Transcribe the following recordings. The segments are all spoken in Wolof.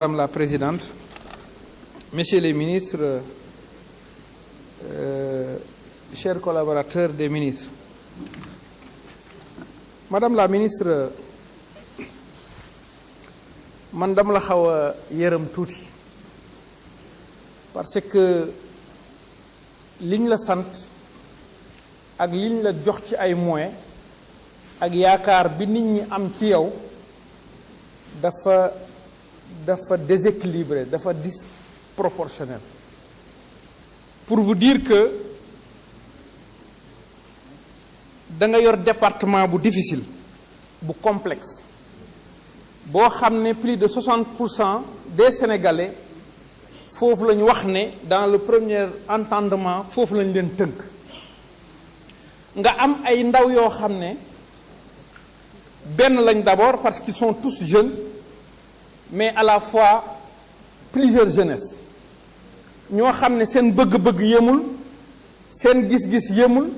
Madame la Présidente, Messieurs les ministres, chers collaborateurs des ministres. Madame la ministre, man dama la xaw a yërëm tuuti parce que liñ la sant ak liñ la jox ci ay moyens ak yaakaar bi nit ñi am ci yow dafa déséquilibré, dafa disproportionnel. Pour vous dire que da nga yor département bu difficile, bu complexe, boo xam ne plus de 60% des Sénégalais foofu la ñu wax ne dans le premier entendement foofu la ñu leen tënk. nga am ay ndaw yoo xam ne benn lañ d'abord parce qu'ils sont tous jeunes, mais à la fois plusieurs jeunesses ñoo xam ne seen bëgg-bëgg yemul, seen gis-gis yemul,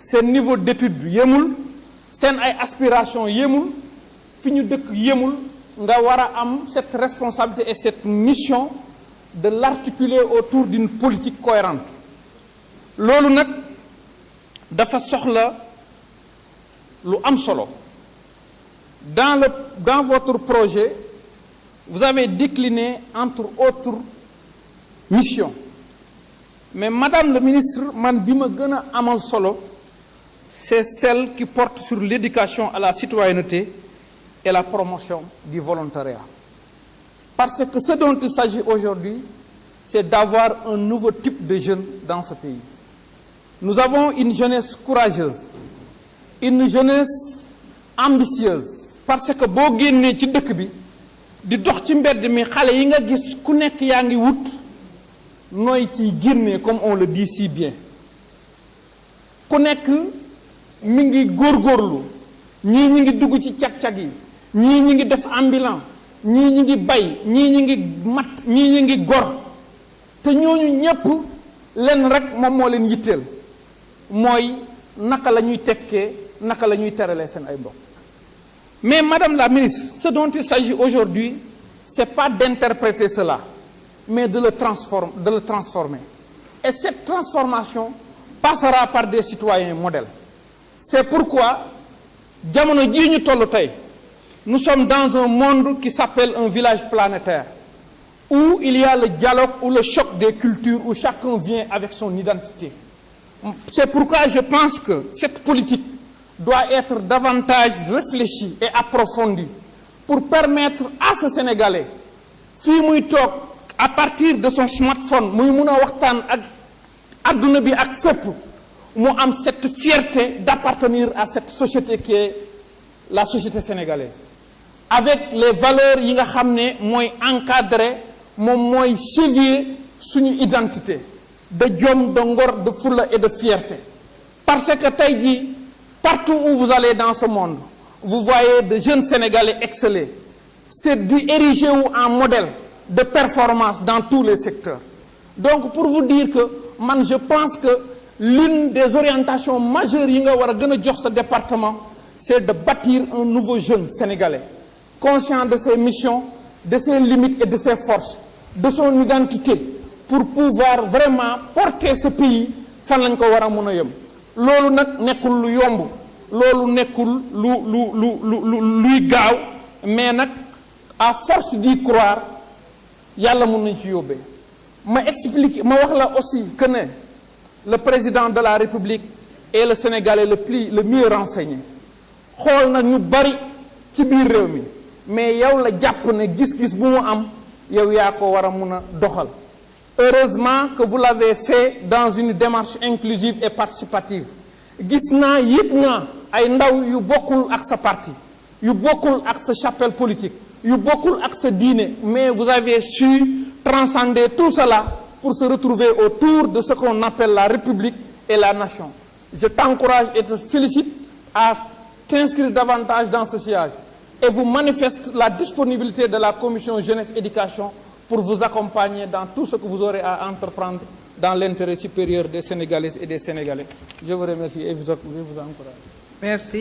seen niveau d'étude yemul, seen ay aspirations yemul, fi ñu dëkk yemul. nga war a am cette responsabilité et cette mission de l'articuler autour d'une politique cohérente. loolu nag dafa soxla lu am solo. Dans votre projet, vous avez décliné entre autres missions, mais Madame le ministre, man bi ma gën a amal solo c'est celle qui porte sur l'éducation à la citoyenneté et la promotion du volontariat. Parce que ce dont il s'agit aujourd'hui, c'est d'avoir un nouveau type de jeunes dans ce pays. Nous avons une jeunesse courageuse, une jeunesse ambitieuse, parce que boo génnee ci dëkk bi di dox ci mbedd mi xale yi nga gis ku nekk yaa ngi wut nooy ciy génnee, comme on le dit si bien. ku nekk mi ngi góorgóorlu, ñii ñi ngi dugg ci cag-cag yi, ñii ñi ngi def ambulant, ñii ñi ngi bay, ñii ñi ngi mat, ñii ñi ngi gor. te ñooñu ñépp lenn rek moom moo leen yitteel, mooy naka la ñuy tekkee, naka la ñuy teralee seen ay mbokk. Mais Madame la ministre, ce dont il s'agit aujourd'hui, c'est pas d'interpréter cela, mais de le transformer. Et cette transformation passera par des citoyens modèles. C'est pourquoi jamono jii ñu tollu tey, nous sommes dans un monde qui s'appelle un village planétaire, où il y a le dialogue ou le choc des cultures, où chacun vient avec son identité. C'est pourquoi je pense que cette politique doit être davantage réfléchie et approfondie pour permettre à ce Sénégalais, fii muy toog à partir de son smartphone, muy mun a waxtaan ak adduna bi ak fépp, mu am cette fierté d'appartenir à cette société qui est la société sénégalaise, avec les valeurs yi nga xam ne mooy encadrer, moom mooy cheviller suñu identité de jom, de ngor, de fulla et de fierté. Parce que tey jii partout où vous allez dans ce monde, vous voyez de jeunes Sénégalais exceller, c'est d'ériger en modèle de performance dans tous les secteurs. Donc pour vous dire que man je pense que l'une des orientations majeures yi nga war a gën a jox sa département, c'est de bâtir un nouveau jeune Sénégalais, conscient de ses missions, de ses limites et de ses forces, de son identité, pour pouvoir vraiment porter ce pays fan lañ ko war a mun a yem. loolu nag nekkul lu yomb, loolu nekkul luy gaaw, mais nag à force d'y croire yàlla mun nañ ci yóbbee. ma wax la aussi que ne le président de la République est le Sénégalais le mieux renseigné. xool na ñu bari ci biir réew mi, mais yow la jàpp ne gis-gis bu mu am yow yaa ko war a mun a doxal. Heureusement que vous l'avez fait dans une démarche inclusive et participative. gis naa yëpp naa ay ndaw yu bokkul ak sa parti, yu bokkul ak sa chapelle politique, yu bokkul ak sa diine, mais vous avez su transcender tout cela pour se retrouver autour de ce qu'on appelle la République et la nation. Je t'encourage et te félicite à t'inscrire davantage dans ce sillage, et vous manifeste la disponibilité de la commission jeunesse-éducation pour vous accompagner dans tout ce que vous aurez à entreprendre dans l'intérêt supérieur des Sénégalaises et des Sénégalais. Je vous remercie et je vous encourage. Merci.